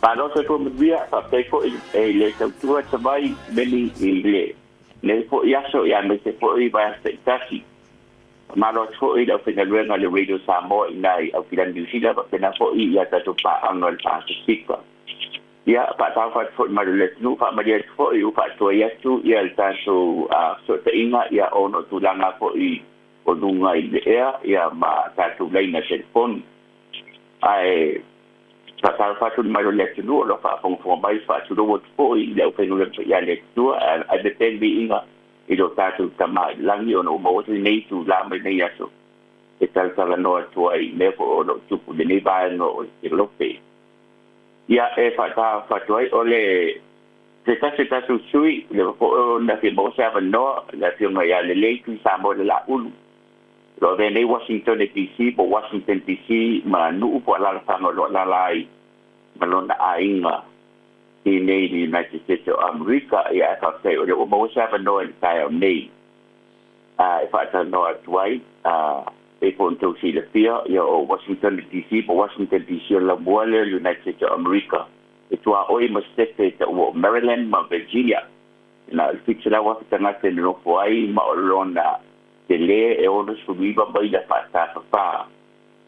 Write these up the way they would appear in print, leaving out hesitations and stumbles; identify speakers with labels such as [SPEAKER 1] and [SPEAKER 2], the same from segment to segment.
[SPEAKER 1] Palo se ko mia pa pe ko le so tua sa vai beli le po yaso ya me se po I ba se tasi malo so I da fina luenga le radio Samoa inai au filan New Zealand pa pena po I ya ta to pa annual Pacific ya pa ta fa fo ma le nu fa ma dia fo I pa to ya tu ya ta so so te inga ya ono tu langa fo I o dunga I le ya ma ta tu lai na telefon ai Pasal fatu mai le tu lo fa fong fong mai fa tu lo fo I le fe no le ya le tu a de ten bi inga I do tatu tama langi ono mo se nei tu la mai nei aso e tal sala no tu ai me fo no tu pu de nei ba no I lo pe ya e fa tu ai ole se ta su sui le fo na fi mo sa no la fi no ya le tu sa mo la ulu lo de nei Washington DC po Washington DC ma nu po la sa no la lai ma lo na ainga I nei the United States of America ya ka sai o mo sa no in tai nei fa ta no tuai e po to si le fia ya o Washington DC po Washington DC la boale United States of America e tua o I mastete ta o Maryland ma Virginia na fixera wa ta na te no foi ma o lona te le e o no subiva bai da fa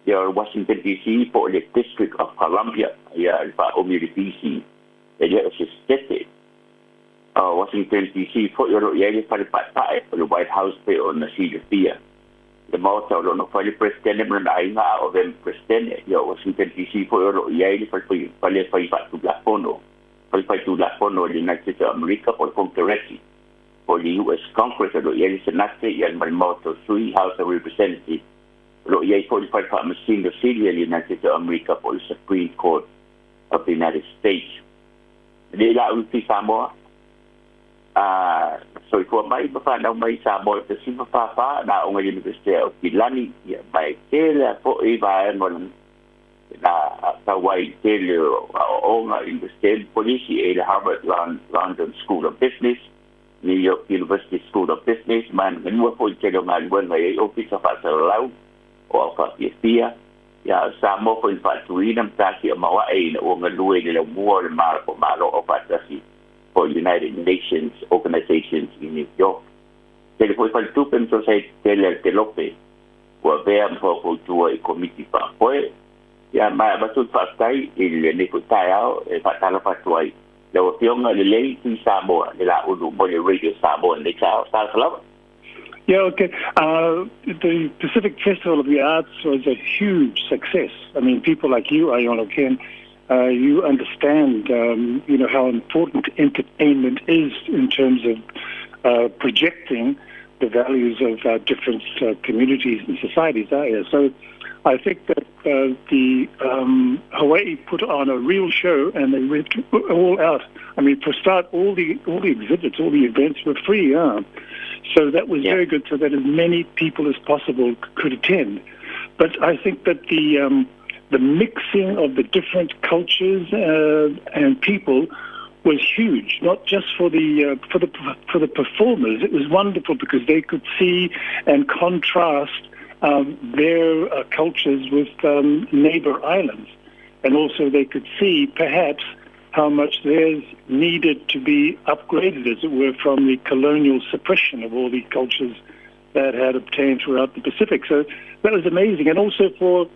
[SPEAKER 1] ya Washington DC po le District of Columbia ya fa o mi DC e le assistete Washington DC po yo ya le fa le White House pe o na si le fia le mota o no fa le presidente men ai nga o ben presidente ya Washington DC po yo ya le fa tu la fono tu la fono le United States of America por Congress for the U.S. Congress, lo ya el Senate y el Malmoto Sui House of Representatives, lo ya el 45 machine of Syria, the United States of America for the Supreme Court of the United States. De la ulti Samoa, so for mai pa na mai Samoa te si pa na o ngai University of Kilani ya mai tela po I va en na Hawaii tele o nga University Policy e Harvard London School of Business New York University School of Business man nua po tele ngal wen mai office of lau o fa fia ya Samoa po fa tuina mtaki mawa e o ngalue le mo le malo o patasi for United Nations organizations in New York tele po fa tu pen society tele telope o vea po tu e committee pa po ya ma batut pastai il ne ko tayao e fatala fatuai le opionga le lei ki Samoa de la ulu mo le radio Samoa le chao sa hello.
[SPEAKER 2] Yeah, okay. The Pacific Festival of the Arts was a huge success. I mean, people like you, Aiono, Ken, you understand, how important entertainment is in terms of projecting the values of different communities and societies out here. So I think that the Hawaii put on a real show, and they went all out. I mean, for start, all the exhibits, all the events were free. So that was very good, so that as many people as possible could attend. But I think that the mixing of the different cultures and people was huge, not just for the performers. It was wonderful because they could see and contrast their cultures with neighbor islands. And also they could see perhaps how much theirs needed to be upgraded, as it were, from the colonial suppression of all the cultures that had obtained throughout the Pacific. So that was amazing. And also for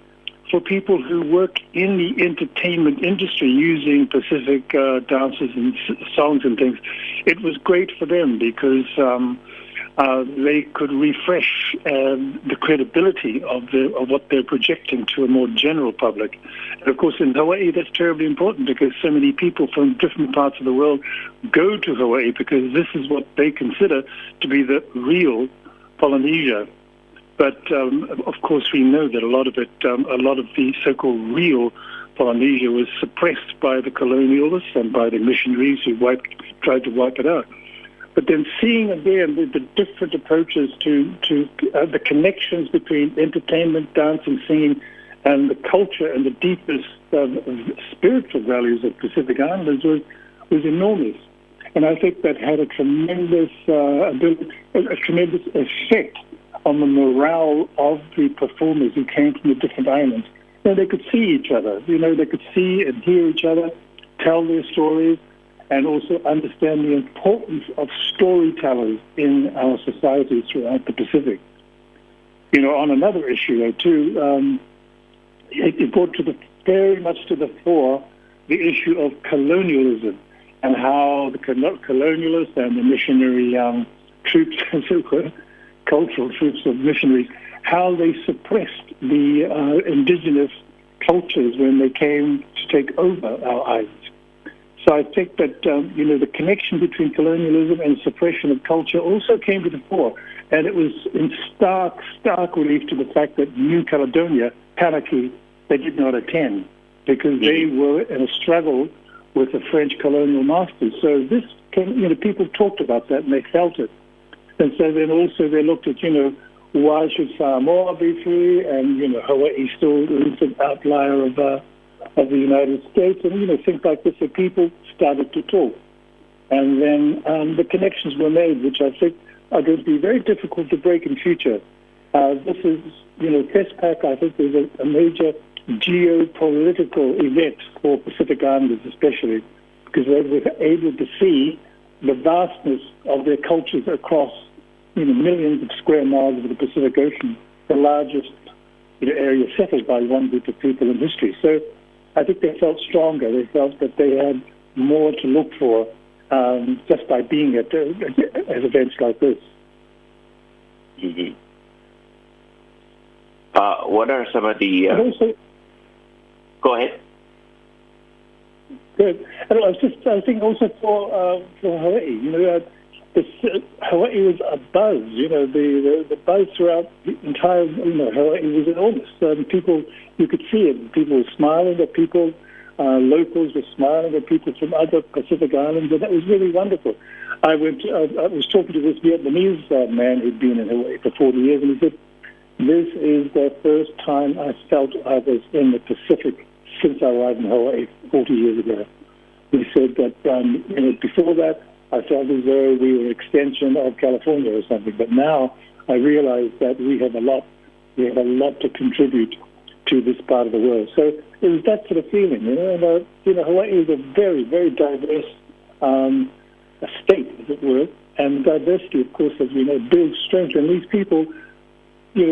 [SPEAKER 2] people who work in the entertainment industry using Pacific dances and songs and things, it was great for them because they could refresh the credibility of what they're projecting to a more general public. And of course, in Hawaii, that's terribly important because so many people from different parts of the world go to Hawaii because this is what they consider to be the real Polynesia. But of course, we know that a lot of the so-called real Polynesia was suppressed by the colonialists and by the missionaries who tried to wipe it out. But then seeing again the different approaches to the connections between entertainment, dance, and singing, and the culture and the deepest spiritual values of Pacific Islanders was enormous. And I think that had a tremendous effect on the morale of the performers who came from the different islands. They could see each other. They could see and hear each other. tell their stories and also understand the importance of storytellers in our society throughout the Pacific. On another issue, too, it brought very much to the fore the issue of colonialism and how the colonialists and the missionary troops, as it were, cultural troops of missionaries, how they suppressed the indigenous cultures when they came to take over our islands. So I think that, the connection between colonialism and suppression of culture also came to the fore. And it was in stark relief to the fact that New Caledonia, Tanaki, they did not attend because they were in a struggle with the French colonial masters. So this came, people talked about that and they felt it. And so then also they looked at, why should Samoa be free? And, Hawaii still is an outlier of the United States. And, things like this, so people started to talk. And then the connections were made, which I think are going to be very difficult to break in future. This is, FESPAC, I think, is a major geopolitical event for Pacific Islanders especially, because they were able to see the vastness of their cultures across millions of square miles of the Pacific Ocean, the largest area settled by one group of people in history. So I think they felt stronger. They felt that they had more to look for just by being at events like this.
[SPEAKER 1] Mm-hmm. What are some of the... Go ahead.
[SPEAKER 2] Good. And I think also for Hawaii, Hawaii was a buzz. The buzz throughout the entire, Hawaii was enormous. People, you could see it. People were smiling at people. Locals were smiling at people from other Pacific Islands, and that was really wonderful. I was talking to this Vietnamese man who'd been in Hawaii for 40 years, and he said, "This is the first time I felt I was in the Pacific since I arrived in Hawaii 40 years ago." He said that before that, I felt as though we were an extension of California or something, but now I realize that we have a lot to contribute to this part of the world. So it was that sort of feeling, And Hawaii is a very, very diverse a state, as it were, and diversity, of course, as we know, builds strength. And these people, they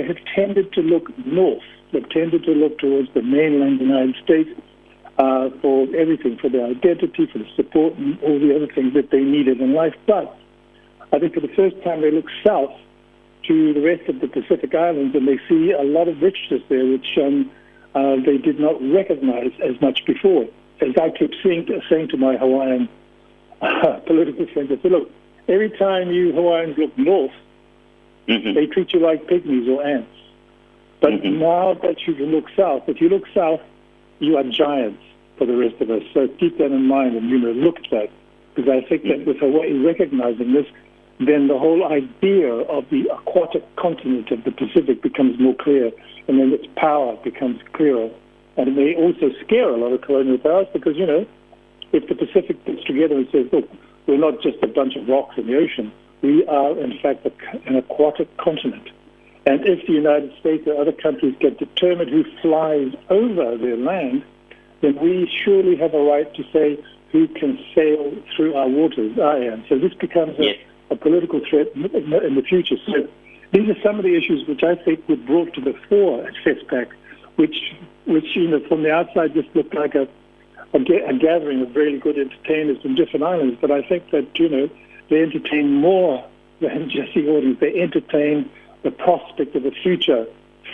[SPEAKER 2] have tended to look north. They've tended to look towards the mainland United States for everything, for their identity, for the support, and all the other things that they needed in life. But I think for the first time they look south to the rest of the Pacific Islands, and they see a lot of richness there, which they did not recognize as much before. As I keep saying to my Hawaiian political friends, I said, look, every time you Hawaiians look north, they treat you like pygmies or ants. But now that you look south, if you look south, you are giants for the rest of us. So keep that in mind and, look at that. Because I think that with Hawaii recognizing this, then the whole idea of the aquatic continent of the Pacific becomes more clear, and then its power becomes clearer. And it may also scare a lot of colonial powers because, if the Pacific gets together and says, look, we're not just a bunch of rocks in the ocean, we are, in fact, an aquatic continent. And if the United States or other countries get determined who flies over their land, then we surely have a right to say who can sail through our waters. So this becomes a political threat in the future. So these are some of the issues which I think were brought to the fore at FESPAC, which from the outside just looked like a gathering of really good entertainers from different islands. But I think that, they entertain more than just the audience. They entertain the prospect of a future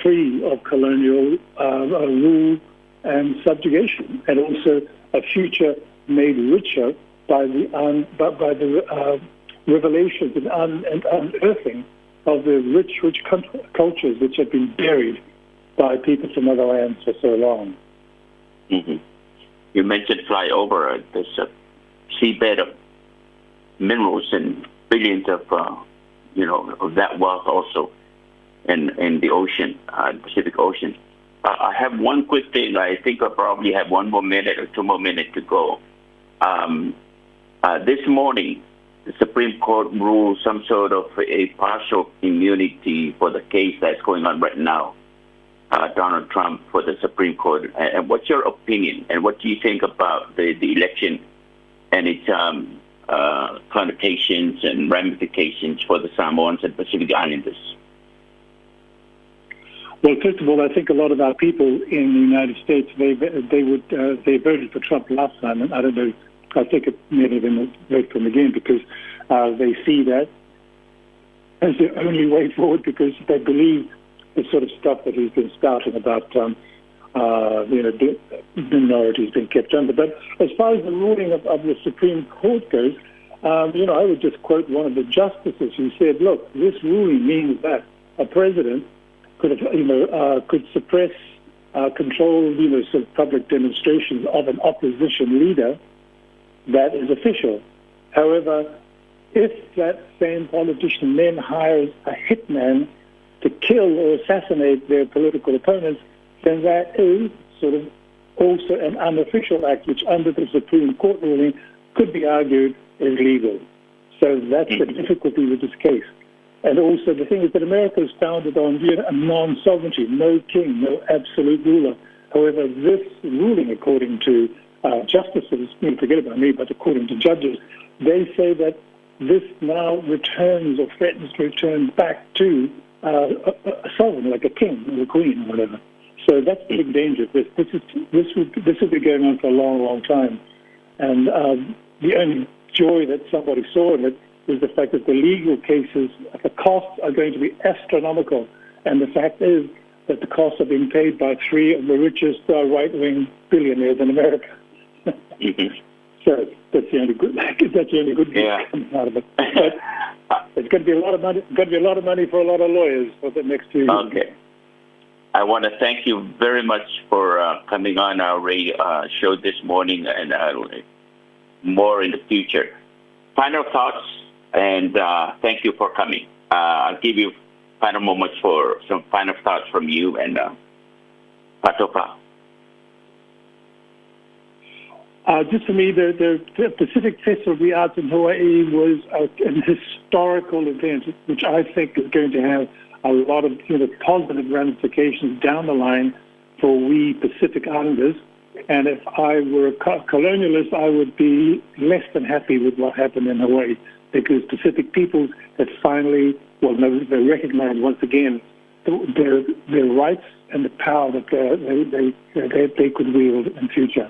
[SPEAKER 2] free of colonial rule and subjugation, and also a future made richer by the revelations and unearthing of the rich cultures which have been buried by people from other lands for so long.
[SPEAKER 1] You mentioned flyover. There's a seabed of minerals and billions of of that wealth also in the ocean, Pacific Ocean. I have one quick thing. I think I probably have 1 more minute or 2 more minutes to go. This morning, the Supreme Court ruled some sort of a partial immunity for the case that's going on right now. Donald Trump for the Supreme Court. And what's your opinion? And what do you think about the election and its connotations and ramifications for the Samoans and Pacific Islanders?
[SPEAKER 2] Well, first of all, I think a lot of our people in the United States, they voted for Trump last time, and I don't know, I think many of them will vote for him again because they see that as the only way forward, because they believe the sort of stuff that he's been spouting about, minorities being kept under. But as far as the ruling of the Supreme Court goes, I would just quote one of the justices who said, "Look, this ruling means that a president could suppress, control, sort of public demonstrations of an opposition leader that is official. However, if that same politician then hires a hitman to kill or assassinate their political opponents, then that is sort of also an unofficial act, which under the Supreme Court ruling could be argued is legal." So that's the difficulty with this case. And also the thing is that America is founded on a non-sovereignty, no king, no absolute ruler. However, this ruling, according to justices, forget about me, but according to judges, they say that this now returns or threatens to return back to a sovereign, like a king or a queen or whatever. So that's the big danger of this. This will be going on for a long, long time. And the only joy that somebody saw in it is the fact that the legal cases, the costs are going to be astronomical. And the fact is that the costs are being paid by 3 of the richest right-wing billionaires in America. So that's the only good. That's the only good news coming out of it. But it's going to be a lot of money. Going to be a lot of money for a lot of lawyers for the next 2 years.
[SPEAKER 1] Okay. I want to thank you very much for coming on our radio show this morning, and more in the future. Final thoughts, and thank you for coming. I'll give you final moments for some final thoughts from you and Patopa.
[SPEAKER 2] Just for me, the Pacific Festival of the Arts in Hawaii was an historical event, which I think is going to have a lot of positive ramifications down the line for we Pacific Islanders. And if I were a colonialist, I would be less than happy with what happened in Hawaii, because Pacific peoples have finally, they recognize once again their rights and the power that they could wield in future.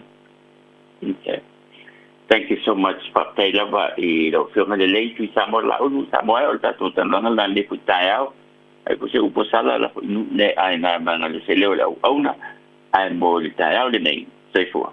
[SPEAKER 1] Okay. Thank you so much, Papela. Lo firma de lei tu Samoa o tatu tanana la le putaiao. Ai ko se uposala la ne ai na manga le se leo la auna ai mo le taiao le nei. Sei fua.